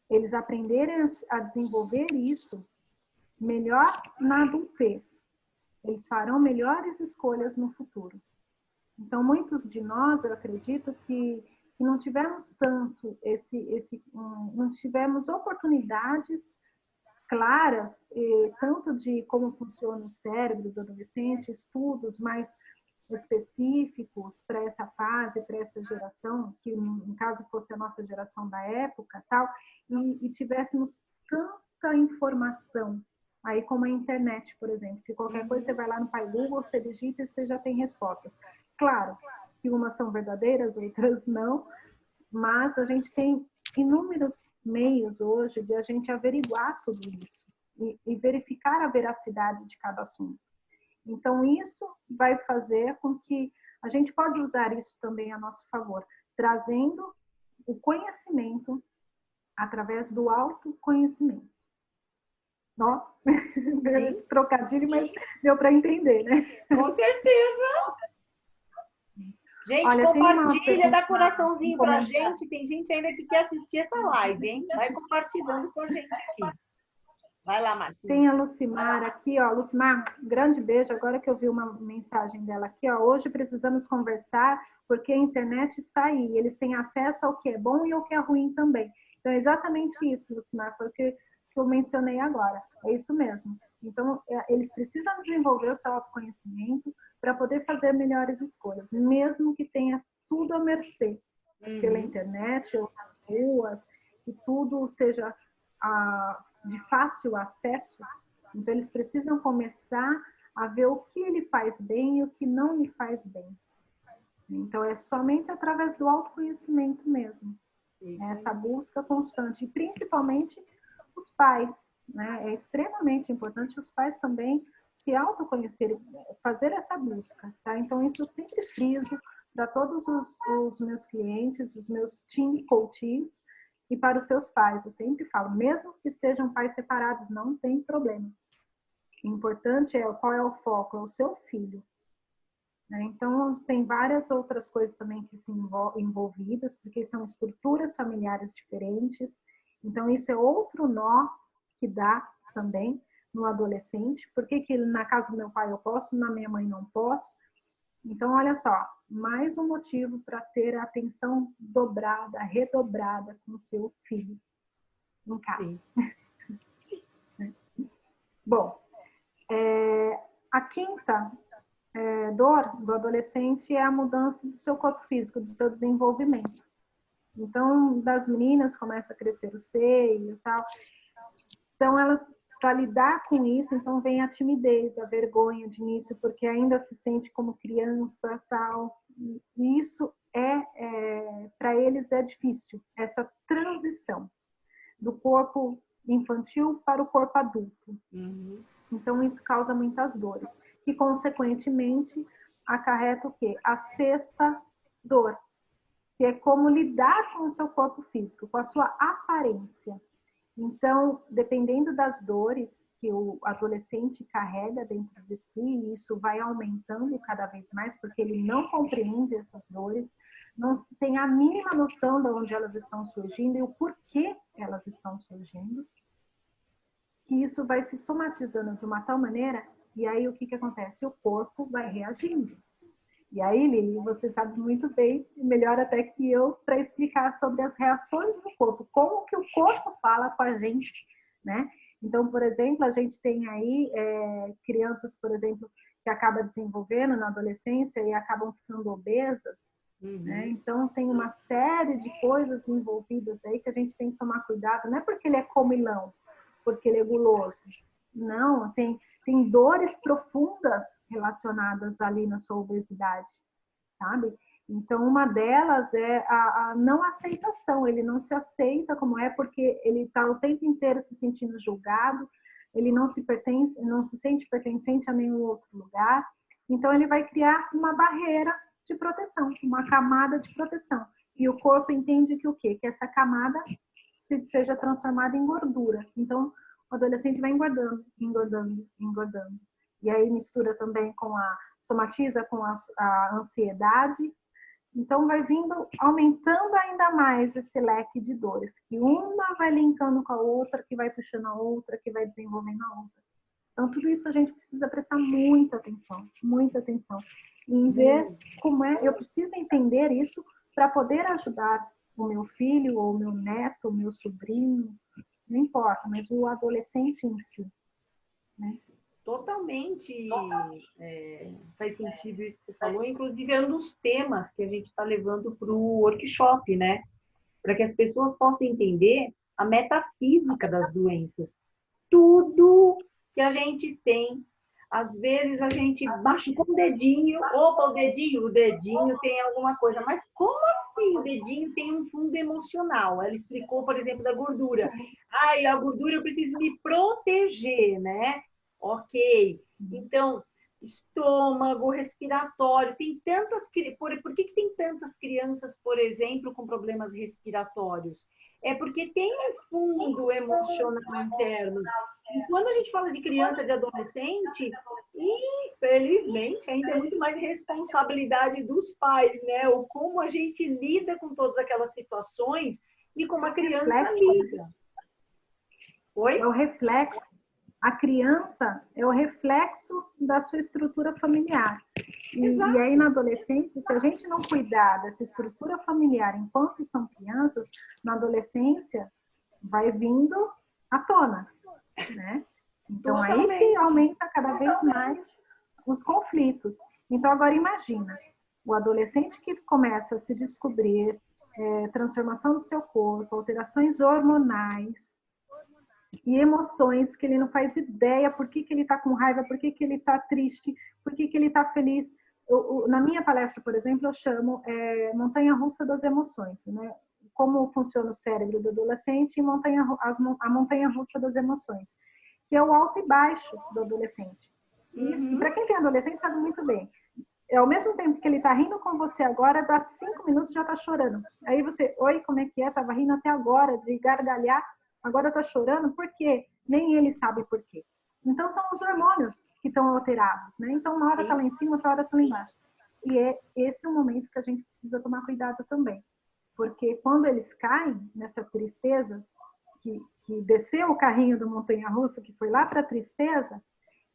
eles aprenderem a desenvolver isso, melhor na adultez. Eles farão melhores escolhas no futuro. Então, muitos de nós, eu acredito que não tivemos tanto não tivemos oportunidades claras, tanto de como funciona o cérebro do adolescente, estudos mais específicos para essa fase, para essa geração, que no caso fosse a nossa geração da época, tal, e tivéssemos tanta informação, aí como a internet, por exemplo, que qualquer coisa você vai lá no Pai Google, você digita e você já tem respostas. Claro que umas são verdadeiras, outras não, mas a gente tem inúmeros meios hoje de a gente averiguar tudo isso e verificar a veracidade de cada assunto. Então, isso vai fazer com que a gente pode usar isso também a nosso favor, trazendo o conhecimento através do autoconhecimento. Ó, trocadilho, mas deu para entender, né? Com certeza! Gente, olha, compartilha, dá coraçãozinho pra gente. Tem gente ainda que quer assistir essa live, hein? Vai compartilhando com a gente aqui. Vai lá, Marcinha. Tem a Lucimar aqui, ó. Lucimar, grande beijo. Agora que eu vi uma mensagem dela aqui, ó. Hoje precisamos conversar porque a internet está aí. Eles têm acesso ao que é bom e ao que é ruim também. Então, é exatamente isso, Lucimar, foi o que eu mencionei agora. É isso mesmo. Então, eles precisam desenvolver o seu autoconhecimento para poder fazer melhores escolhas, mesmo que tenha tudo à mercê, pela internet ou nas ruas, que tudo seja de fácil acesso. Então, eles precisam começar a ver o que ele faz bem e o que não lhe faz bem. Então, é somente através do autoconhecimento mesmo. Essa busca constante, e principalmente os pais, né? É extremamente importante os pais também se autoconhecerem, fazer essa busca, tá? Então, isso eu sempre friso para todos os meus clientes, os meus team coaches e para os seus pais. Eu sempre falo, mesmo que sejam pais separados, não tem problema. O importante é qual é o foco, é o seu filho. Né? Então, tem várias outras coisas também que se envolvidas, porque são estruturas familiares diferentes. Então, isso é outro nó que dá também no adolescente. Por que na casa do meu pai eu posso, na minha mãe não posso? Então, olha só, mais um motivo para ter a atenção dobrada, redobrada com o seu filho em casa. Bom, a quinta dor do adolescente é a mudança do seu corpo físico, do seu desenvolvimento. Então, das meninas começa a crescer o seio e tal. Então, elas, para lidar com isso, então vem a timidez, a vergonha de início, porque ainda se sente como criança tal. E isso para eles é difícil, essa transição do corpo infantil para o corpo adulto. Então, isso causa muitas dores. E, consequentemente, acarreta o quê? A sexta dor, que é como lidar com o seu corpo físico, com a sua aparência. Então, dependendo das dores que o adolescente carrega dentro de si, isso vai aumentando cada vez mais, porque ele não compreende essas dores, não tem a mínima noção de onde elas estão surgindo e o porquê elas estão surgindo, que isso vai se somatizando de uma tal maneira, e aí o que acontece? O corpo vai reagindo. E aí, Lili, você sabe muito bem, melhor até que eu, para explicar sobre as reações do corpo, como que o corpo fala com a gente, né? Então, por exemplo, a gente tem aí crianças, por exemplo, que acabam desenvolvendo na adolescência e acabam ficando obesas, né? Então, tem uma série de coisas envolvidas aí que a gente tem que tomar cuidado. Não é porque ele é comilão, porque ele é guloso. Não, tem dores profundas relacionadas ali na sua obesidade, sabe? Então, uma delas é a não aceitação. Ele não se aceita como é porque ele está o tempo inteiro se sentindo julgado, ele não se sente pertencente a nenhum outro lugar. Então, ele vai criar uma barreira de proteção, uma camada de proteção. E o corpo entende que o quê? Que essa camada seja transformada em gordura. Então, o adolescente vai engordando, engordando, engordando. E aí mistura também somatiza com a ansiedade. Então, vai vindo, aumentando ainda mais esse leque de dores, que uma vai linkando com a outra, que vai puxando a outra, que vai desenvolvendo a outra. Então, tudo isso a gente precisa prestar muita atenção em ver como é. Eu preciso entender isso para poder ajudar o meu filho, ou o meu neto, o meu sobrinho, não importa, mas o adolescente em si, né? Totalmente faz sentido isso que você falou, inclusive é um dos temas que a gente está levando para o workshop, né? Para que as pessoas possam entender a metafísica das doenças. Tudo que a gente tem, às vezes a gente machuca o dedinho, opa, o dedinho tem alguma coisa, mas como assim o dedinho tem um fundo emocional? Ela explicou, por exemplo, da gordura. Ai, a gordura eu preciso me proteger, né? Ok. Então, estômago, respiratório, tem tantas... Por que tem tantas crianças, por exemplo, com problemas respiratórios? É porque tem um fundo emocional interno. E quando a gente fala de criança, de adolescente, infelizmente, ainda é muito mais responsabilidade dos pais, né? Ou como a gente lida com todas aquelas situações e como a criança lida. Oi? É o reflexo. A criança é o reflexo da sua estrutura familiar. E aí, na adolescência, se a gente não cuidar dessa estrutura familiar enquanto são crianças, na adolescência vai vindo à tona, né? Então, aí que aumenta cada vez mais os conflitos. Então, agora imagina, o adolescente que começa a se descobrir, transformação do seu corpo, alterações hormonais, e emoções que ele não faz ideia por que ele está com raiva, por que ele está triste, por que ele está feliz. Na minha palestra, por exemplo, eu chamo montanha-russa das emoções, né? Como funciona o cérebro do adolescente e a montanha-russa das emoções, que é o alto e baixo do adolescente. E para quem tem adolescente sabe muito bem. Ao mesmo tempo que ele está rindo com você agora, dá 5 minutos já está chorando. Aí você, oi, como é que é? Estava rindo até agora, de gargalhar, agora está chorando, por quê? Nem ele sabe por quê. Então, são os hormônios que estão alterados, né? Então, uma hora está lá em cima, outra hora está lá embaixo. E esse é o momento que a gente precisa tomar cuidado também. Porque quando eles caem nessa tristeza, que desceu o carrinho do montanha-russa, que foi lá para a tristeza,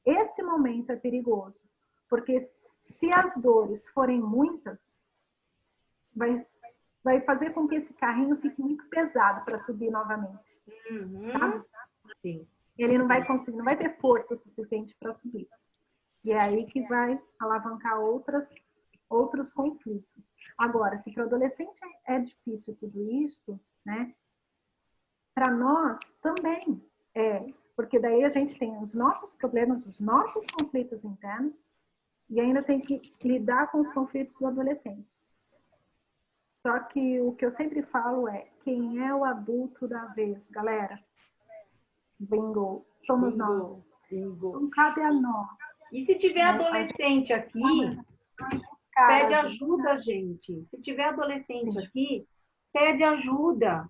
esse momento é perigoso. Porque se as dores forem muitas, vai fazer com que esse carrinho fique muito pesado para subir novamente. Sabe? Sim. Ele não vai conseguir, não vai ter força suficiente para subir. E é aí que vai alavancar outros conflitos. Agora, se para o adolescente é difícil tudo isso, né? Para nós também porque daí a gente tem os nossos problemas, os nossos conflitos internos, e ainda tem que lidar com os conflitos do adolescente. Só que o que eu sempre falo é, quem é o adulto da vez, galera? Bingo, somos nós. Então, cabe a nós. E se tiver adolescente aqui, pede ajuda, gente. Se tiver adolescente aqui, pede ajuda.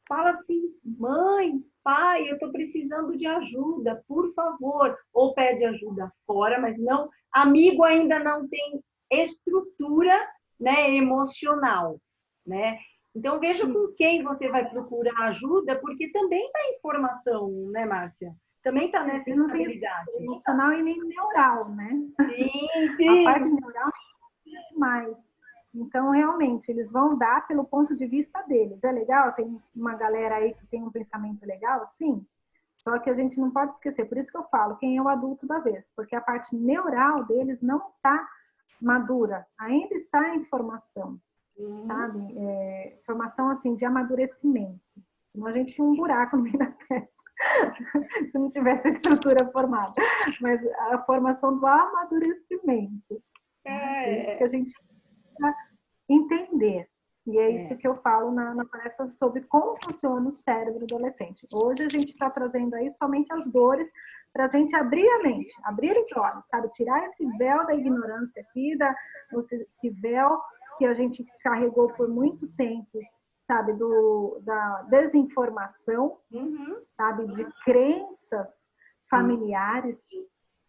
Fala assim, mãe, pai, eu estou precisando de ajuda, por favor. Ou pede ajuda fora, mas não, amigo ainda não tem estrutura, né, emocional, né? Então veja com quem você vai procurar ajuda, porque também está informação, né, Márcia? Também está nessa estabilidade. Não tem emocional e nem neural, né? Sim. A parte neural é demais. Então, realmente, eles vão dar pelo ponto de vista deles. É legal? Tem uma galera aí que tem um pensamento legal? Sim. Só que a gente não pode esquecer, por isso que eu falo, quem é o adulto da vez, porque a parte neural deles não está madura, ainda está em formação, sabe? Formação, assim, de amadurecimento. Então, a gente tinha um buraco no meio da testa, se não tivesse a estrutura formada. Mas a formação do amadurecimento, né? É isso que a gente precisa entender. E é isso que eu falo na palestra sobre como funciona o cérebro adolescente. Hoje a gente está trazendo aí somente as dores para a gente abrir a mente, abrir os olhos, sabe? Tirar esse véu da ignorância aqui, esse véu que a gente carregou por muito tempo, sabe? Da desinformação, sabe? De crenças familiares,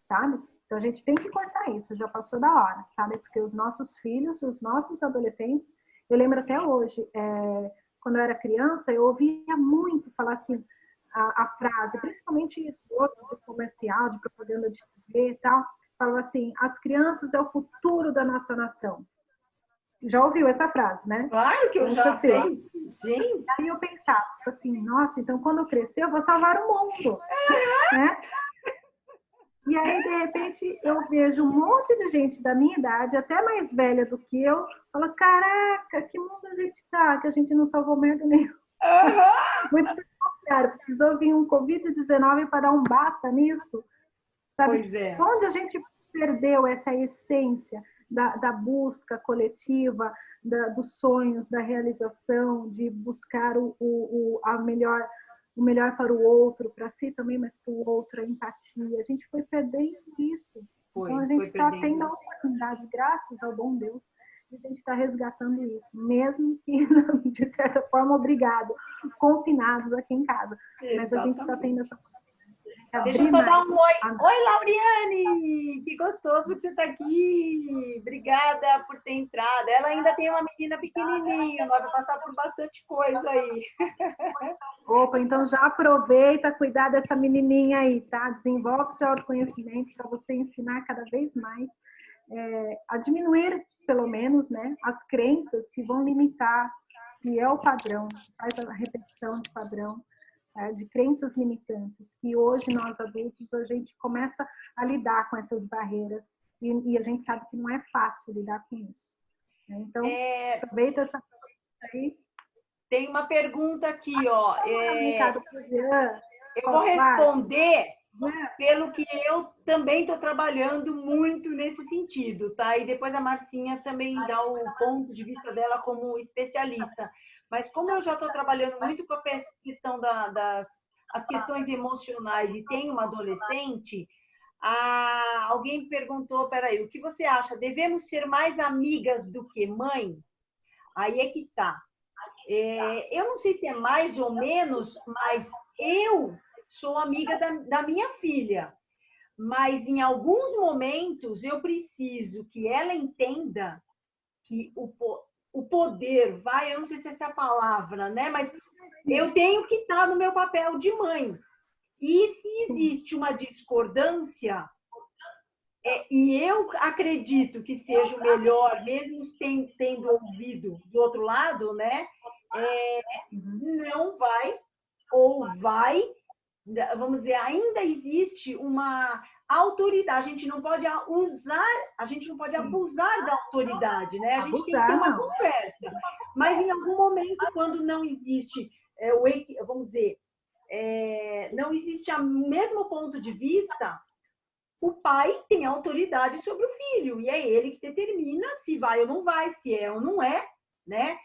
sabe? Então a gente tem que cortar isso, já passou da hora, sabe? Porque os nossos filhos, os nossos adolescentes, eu lembro até hoje, quando eu era criança, eu ouvia muito falar assim, a frase, principalmente isso, de comercial, de propaganda de TV e tal, falava assim, as crianças é o futuro da nossa nação. Já ouviu essa frase, né? Claro que eu já sei. Sim. Aí eu pensava assim, nossa, então quando eu crescer eu vou salvar o mundo, né? E aí, de repente, eu vejo um monte de gente da minha idade, até mais velha do que eu, fala, caraca, que mundo a gente tá, que a gente não salvou merda nenhuma. Muito pelo contrário, precisou vir um Covid-19 para dar um basta nisso. Sabe? Pois é. Onde a gente perdeu essa essência da busca coletiva, dos sonhos, da realização, de buscar o melhor para o outro, para si também, mas para o outro, a empatia. A gente foi perdendo isso. Então, a gente está tendo a oportunidade, graças ao bom Deus, de a gente está resgatando isso, mesmo que, de certa forma, obrigado, confinados aqui em casa. Exatamente. Mas a gente está tendo essa oportunidade. Deixa eu só dar um oi. Oi, Lauriane! Que gostoso que você está aqui. Obrigada por ter entrado. Ela ainda tem uma menina pequenininha, vai passar por bastante coisa aí. Opa, então já aproveita, cuidar dessa menininha aí, tá? Desenvolve seu autoconhecimento para você ensinar cada vez mais a diminuir, pelo menos, né, as crenças que vão limitar, que é o padrão, faz a repetição de padrão, de crenças limitantes, que hoje nós adultos, a gente começa a lidar com essas barreiras e a gente sabe que não é fácil lidar com isso. Né? Então, aproveita essa coisa aí. Tem uma pergunta aqui, ó. Eu vou responder pelo que eu também estou trabalhando muito nesse sentido, tá? E depois a Marcinha também dá o ponto de vista dela como especialista. Mas como eu já estou trabalhando muito com a questão as questões emocionais e tenho uma adolescente, alguém perguntou, peraí, o que você acha? Devemos ser mais amigas do que mãe? Aí é que tá. Eu não sei se é mais ou menos, mas eu sou amiga da minha filha. Mas em alguns momentos eu preciso que ela entenda que o poder vai, eu não sei se essa é a palavra, né? Mas eu tenho que estar no meu papel de mãe. E se existe uma discordância, e eu acredito que seja o melhor, mesmo tendo ouvido do outro lado, né? Não vai, ou vai, vamos dizer, ainda existe uma autoridade. A gente não pode abusar da autoridade, né? A gente tem que ter uma conversa. Mas em algum momento, quando não existe vamos dizer, não existe o mesmo ponto de vista, o pai tem autoridade sobre o filho, e é ele que determina se vai ou não vai, se é ou não é, né?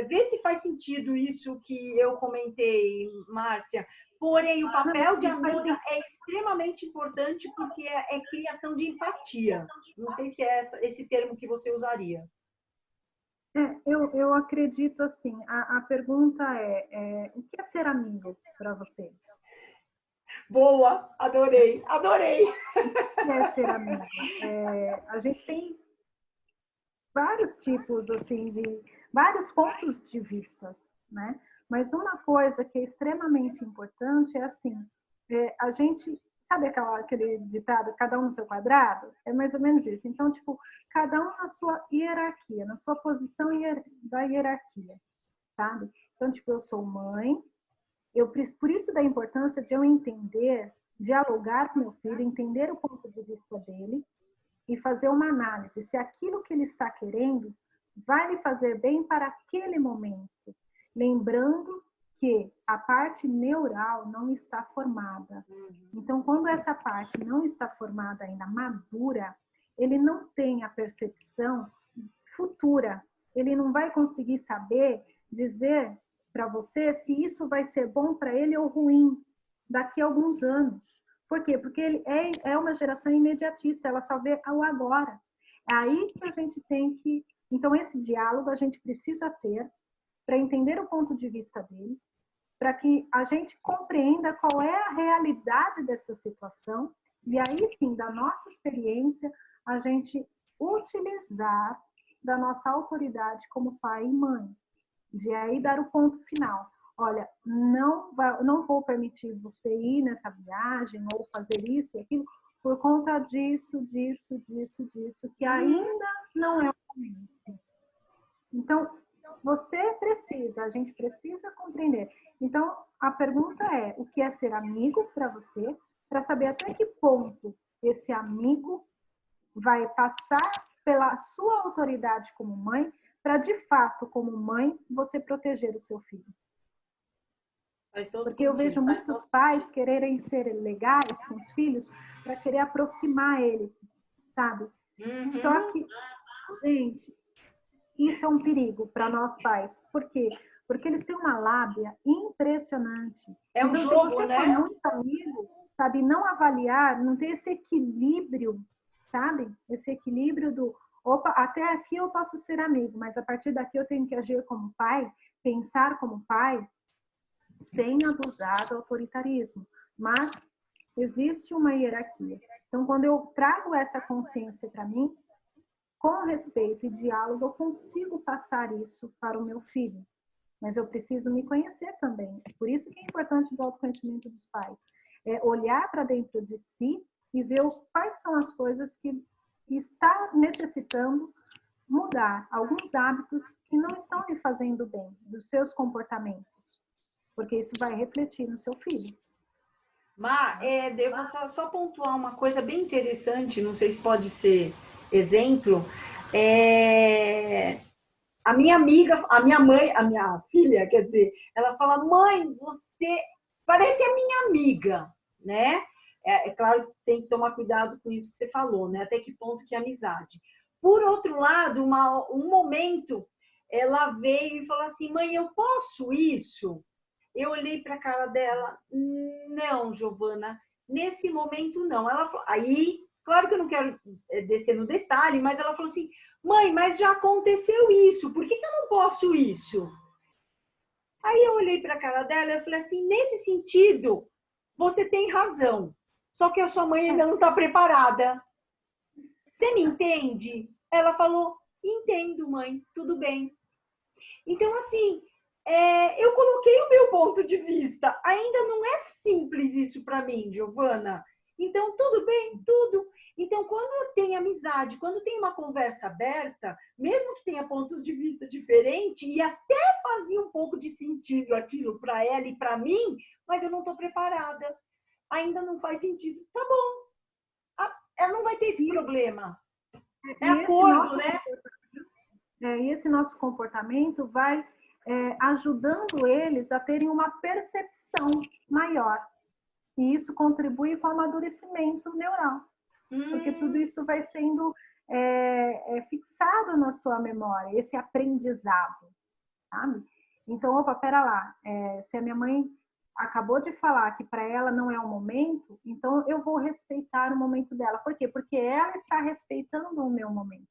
Vê se faz sentido isso que eu comentei, Márcia. Porém, o papel de amiga é extremamente importante porque é criação de empatia. Não sei se é esse termo que você usaria. Eu acredito assim. A pergunta o que é ser amigo para você? Boa, adorei, adorei. O que é ser amigo? A gente tem vários tipos assim vários pontos de vistas, né? Mas uma coisa que é extremamente importante é assim, a gente sabe aquele ditado, cada um no seu quadrado? É mais ou menos isso. Então, tipo, cada um na sua hierarquia, na sua posição da hierarquia, sabe? Então, tipo, eu sou mãe, Por isso da importância de eu entender, dialogar com meu filho, entender o ponto de vista dele e fazer uma análise se aquilo que ele está querendo vai lhe fazer bem para aquele momento. Lembrando que a parte neural não está formada. Então, quando essa parte não está formada ainda, madura, ele não tem a percepção futura. Ele não vai conseguir saber dizer para você se isso vai ser bom para ele ou ruim daqui a alguns anos. Por quê? Porque ele é uma geração imediatista, ela só vê o agora. É aí que a gente tem que... Então, esse diálogo a gente precisa ter para entender o ponto de vista dele, para que a gente compreenda qual é a realidade dessa situação e aí sim, da nossa experiência, a gente utilizar da nossa autoridade como pai e mãe. De aí dar o ponto final. Olha, não vou permitir você ir nessa viagem ou fazer isso e aquilo por conta disso, que ainda não é o momento. Então, a gente precisa compreender. Então, a pergunta é, o que é ser amigo para você, para saber até que ponto esse amigo vai passar pela sua autoridade como mãe, para de fato, como mãe, você proteger o seu filho. Porque eu vejo muitos pais quererem ser legais com os filhos para querer aproximar ele, sabe? Só que, gente, isso é um perigo para nós pais. Por quê? Porque eles têm uma lábia impressionante. É um então, jogo, se você né? for muito amigo, sabe, não avaliar, não ter esse equilíbrio, sabe? Esse equilíbrio do, opa, até aqui eu posso ser amigo, mas a partir daqui eu tenho que agir como pai, pensar como pai, sem abusar do autoritarismo. Mas existe uma hierarquia. Então, quando eu trago essa consciência para mim, com respeito e diálogo, eu consigo passar isso para o meu filho. Mas eu preciso me conhecer também. Por isso que é importante o autoconhecimento dos pais. É olhar para dentro de si e ver quais são as coisas que está necessitando mudar. Alguns hábitos que não estão lhe fazendo bem, dos seus comportamentos. Porque isso vai refletir no seu filho. Eu vou só pontuar uma coisa bem interessante, não sei se pode ser exemplo. A minha amiga, a minha mãe, a minha filha, quer dizer, ela fala, mãe, você parece a minha amiga, né? É claro que tem que tomar cuidado com isso que você falou, né? Até que ponto que é amizade. Por outro lado, um momento, ela veio e falou assim, mãe, eu posso isso? Eu olhei para a cara dela, não, Giovana, nesse momento não. Ela falou, aí, claro que eu não quero descer no detalhe, mas ela falou assim, mãe, mas já aconteceu isso, por que eu não posso isso? Aí eu olhei para a cara dela e falei assim, nesse sentido, você tem razão, só que a sua mãe ainda não está preparada. Você me entende? Ela falou, entendo, mãe, tudo bem. Então, assim, eu coloquei o meu ponto de vista. Ainda não é simples isso para mim, Giovana. Então, tudo bem, tudo. Então, quando tem amizade, quando tem uma conversa aberta, mesmo que tenha pontos de vista diferentes, e até fazia um pouco de sentido aquilo para ela e para mim, mas eu não estou preparada. Ainda não faz sentido. Tá bom. Ela não vai ter problema. É acordo, né? E esse nosso comportamento vai ajudando eles a terem uma percepção maior. E isso contribui com o amadurecimento neural. Porque tudo isso vai sendo fixado na sua memória, esse aprendizado, sabe? Então, opa, pera lá, se a minha mãe acabou de falar que para ela não é o momento, então eu vou respeitar o momento dela. Por quê? Porque ela está respeitando o meu momento.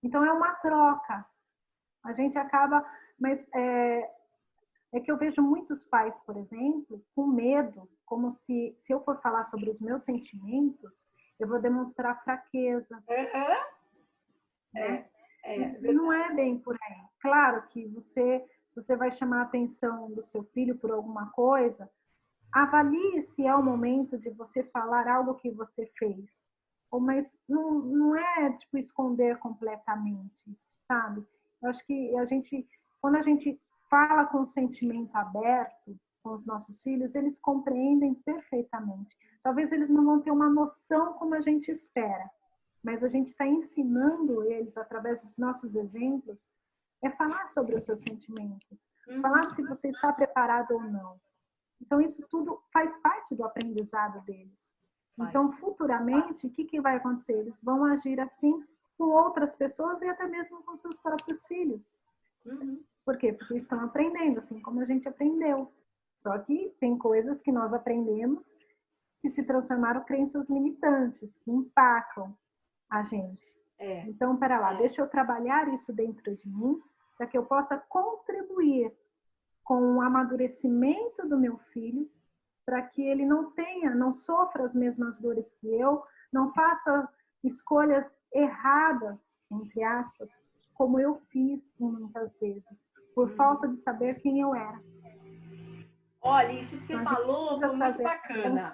Então, é uma troca. A gente acaba... Mas é que eu vejo muitos pais, por exemplo, com medo, como se eu for falar sobre os meus sentimentos, eu vou demonstrar fraqueza. Não é bem por aí. Claro que se você vai chamar a atenção do seu filho por alguma coisa, avalie se é o momento de você falar algo que você fez. Mas não é tipo esconder completamente, sabe? Eu acho que quando a gente fala com o sentimento aberto, com os nossos filhos, eles compreendem perfeitamente. Talvez eles não vão ter uma noção como a gente espera, mas a gente está ensinando eles, através dos nossos exemplos, falar sobre os seus sentimentos, falar se você está preparado ou não. Então, isso tudo faz parte do aprendizado deles. Então, futuramente, o que vai acontecer? Eles vão agir assim com outras pessoas e até mesmo com seus próprios filhos. Por quê? Porque estão aprendendo, assim como a gente aprendeu. Só que tem coisas que nós aprendemos que se transformaram em crenças limitantes, que empacam a gente. Então, pera lá, deixa eu trabalhar isso dentro de mim, para que eu possa contribuir com o amadurecimento do meu filho, para que ele não sofra as mesmas dores que eu, não faça escolhas erradas, entre aspas, como eu fiz muitas vezes, por falta de saber quem eu era. Olha, isso que você falou foi muito bacana.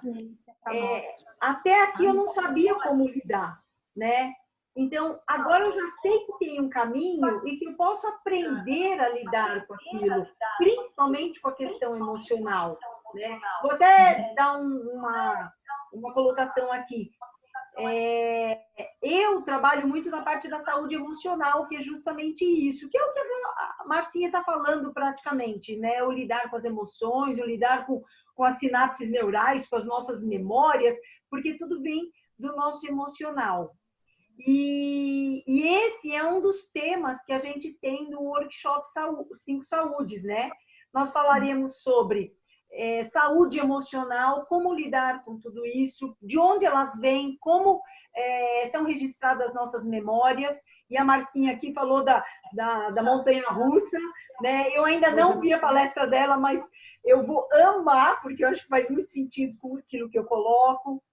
Até aqui eu não sabia como lidar, né? Então, agora eu já sei que tem um caminho e que eu posso aprender a lidar com aquilo, principalmente com a questão emocional, né? Vou até dar uma colocação aqui. Eu trabalho muito na parte da saúde emocional, que é justamente isso, que é o que a Marcinha está falando praticamente, né? O lidar com as emoções, o lidar com as sinapses neurais, com as nossas memórias, porque tudo vem do nosso emocional. E esse é um dos temas que a gente tem no workshop 5 Saúdes, né? Nós falaremos sobre saúde emocional, como lidar com tudo isso, de onde elas vêm, como são registradas as nossas memórias. E a Marcinha aqui falou da montanha-russa, né? Eu ainda não vi a palestra dela, mas eu vou amar, porque eu acho que faz muito sentido com aquilo que eu coloco.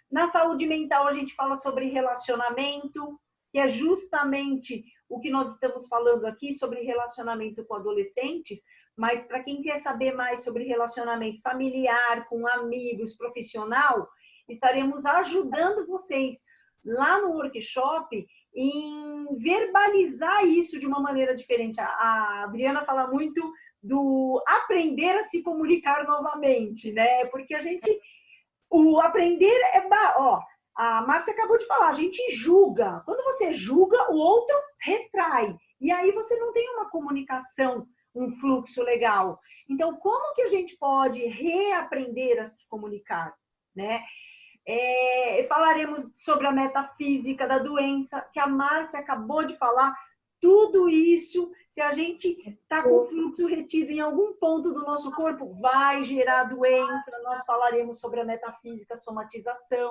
Na saúde mental, a gente fala sobre relacionamento, que é justamente o que nós estamos falando aqui, sobre relacionamento com adolescentes, mas para quem quer saber mais sobre relacionamento familiar, com amigos, profissional, estaremos ajudando vocês lá no workshop em verbalizar isso de uma maneira diferente. A Adriana fala muito do aprender a se comunicar novamente, né? Porque a gente... O aprender a Márcia acabou de falar, a gente julga. Quando você julga, o outro retrai. E aí você não tem uma comunicação, um fluxo legal. Então, como que a gente pode reaprender a se comunicar, né? Falaremos sobre a metafísica da doença, que a Márcia acabou de falar. Tudo isso, se a gente está com o fluxo retido em algum ponto do nosso corpo, vai gerar doença. Nós falaremos sobre a metafísica, a somatização.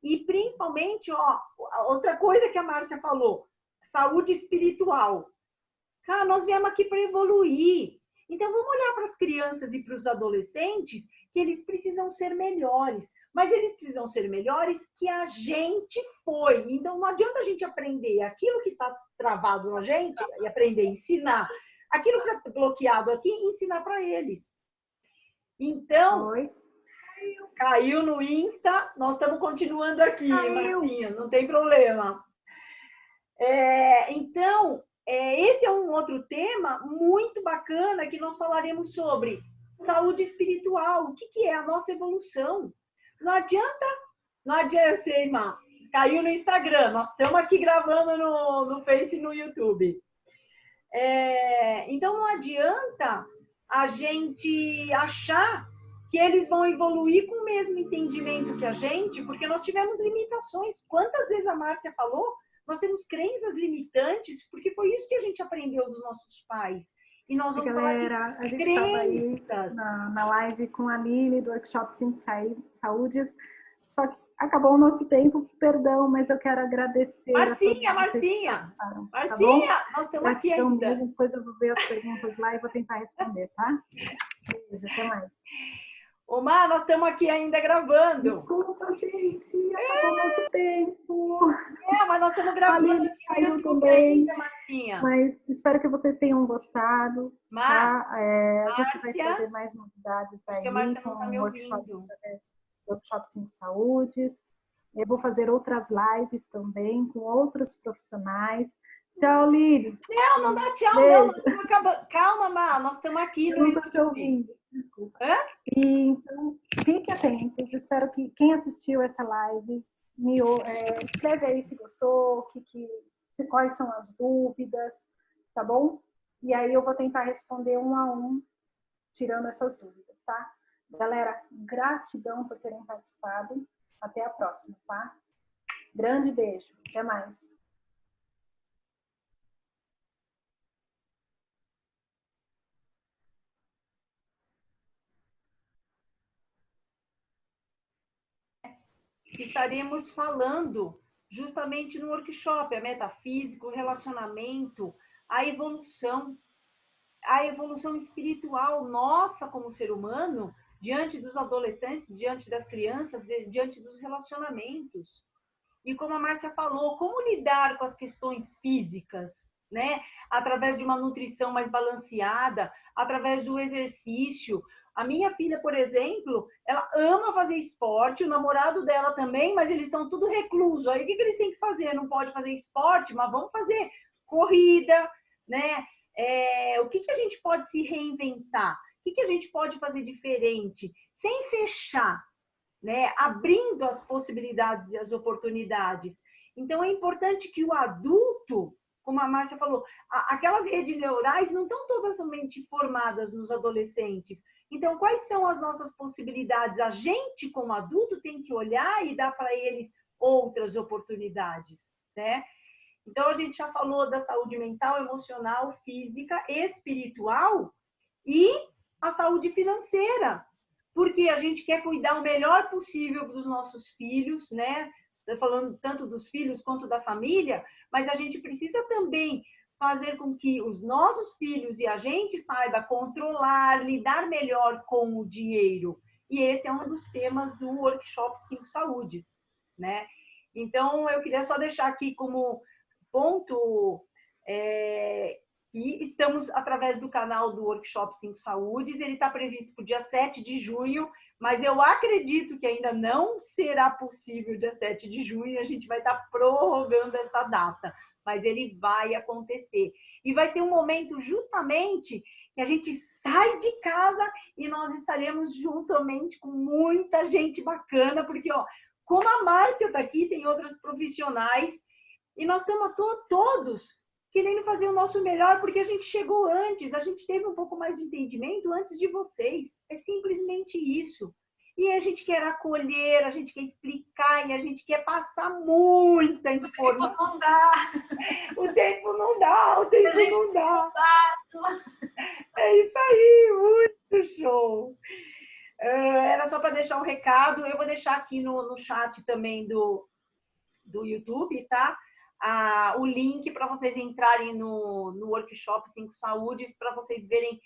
E, principalmente, outra coisa que a Márcia falou, saúde espiritual. Cara, nós viemos aqui para evoluir. Então, vamos olhar para as crianças e para os adolescentes, que eles precisam ser melhores. Mas eles precisam ser melhores que a gente foi. Então, não adianta a gente aprender aquilo que está travado na gente e aprender a ensinar. Aquilo que está bloqueado aqui, ensinar para eles. Então, caiu no Insta, nós estamos continuando aqui, Marcinha, não tem problema. Então, esse é um outro tema muito bacana que nós falaremos sobre saúde espiritual. O que é a nossa evolução? Não adianta, eu sei, Má, caiu no Instagram, nós estamos aqui gravando no Face e no YouTube. Então, não adianta a gente achar que eles vão evoluir com o mesmo entendimento que a gente, porque nós tivemos limitações. Quantas vezes a Márcia falou? Nós temos crenças limitantes, porque foi isso que a gente aprendeu dos nossos pais. E nós vamos falar de a gente estava aí na live com a Lili, do Workshop 5 Saúdes, só que acabou o nosso tempo, perdão, mas eu quero agradecer. Marcinha, nós estamos aqui ainda. Mesmo, depois eu vou ver as perguntas lá e vou tentar responder, tá? Beijo, até mais. Ô, Má, nós estamos aqui ainda gravando. Desculpa, gente, acabou o nosso tempo. Mas nós estamos gravando. A Lili caiu também, ainda, Marcinha. Mas espero que vocês tenham gostado. Tá? A gente vai trazer mais novidades aí. Acho que a Márcia não está me ouvindo. Workshop 5 Saúdes. Eu vou fazer outras lives também com outros profissionais. Tchau, Lili. Não dá tchau, não. Calma, Má, nós estamos aqui. Eu não estou te ouvindo. Desculpa. E então, fiquem atentos. Espero que quem assistiu essa live escreve aí se gostou, quais são as dúvidas, tá bom? E aí eu vou tentar responder um a um, tirando essas dúvidas, tá? Galera, gratidão por terem participado. Até a próxima, tá? Grande beijo. Até mais. Estaremos falando justamente no workshop, a metafísica, o relacionamento, a evolução espiritual nossa como ser humano, diante dos adolescentes, diante das crianças, diante dos relacionamentos. E como a Márcia falou, como lidar com as questões físicas, né? Através de uma nutrição mais balanceada, através do exercício. A minha filha, por exemplo, ela ama fazer esporte, o namorado dela também, mas eles estão tudo reclusos. Aí o que eles têm que fazer? Não pode fazer esporte, mas vamos fazer corrida, né? O que a gente pode se reinventar? O que a gente pode fazer diferente? Sem fechar, né? Abrindo as possibilidades e as oportunidades. Então, é importante que o adulto, como a Márcia falou, aquelas redes neurais não estão totalmente formadas nos adolescentes. Então, quais são as nossas possibilidades? A gente, como adulto, tem que olhar e dar para eles outras oportunidades, né? Então, a gente já falou da saúde mental, emocional, física, espiritual e a saúde financeira, porque a gente quer cuidar o melhor possível dos nossos filhos, né? Falando tanto dos filhos quanto da família, mas a gente precisa também fazer com que os nossos filhos e a gente saiba controlar, lidar melhor com o dinheiro. E esse é um dos temas do workshop 5 Saúdes, né? Então, eu queria só deixar aqui como ponto e estamos através do canal do Workshop 5 Saúdes. Ele está previsto para o dia 7 de junho, mas eu acredito que ainda não será possível dia 7 de junho. A gente vai estar prorrogando essa data, mas ele vai acontecer. E vai ser um momento justamente que a gente sai de casa e nós estaremos juntamente com muita gente bacana, porque, ó, como a Márcia está aqui, tem outros profissionais, e nós estamos todos querendo fazer o nosso melhor, porque a gente chegou antes, a gente teve um pouco mais de entendimento antes de vocês. É simplesmente isso. E a gente quer acolher, a gente quer explicar, e a gente quer passar muita informação. Não dá. O tempo não dá, o tempo não dá. É isso aí, muito show. Era só para deixar um recado, eu vou deixar aqui no chat também do YouTube, tá? O link para vocês entrarem no Workshop 5 Saúdes, para vocês verem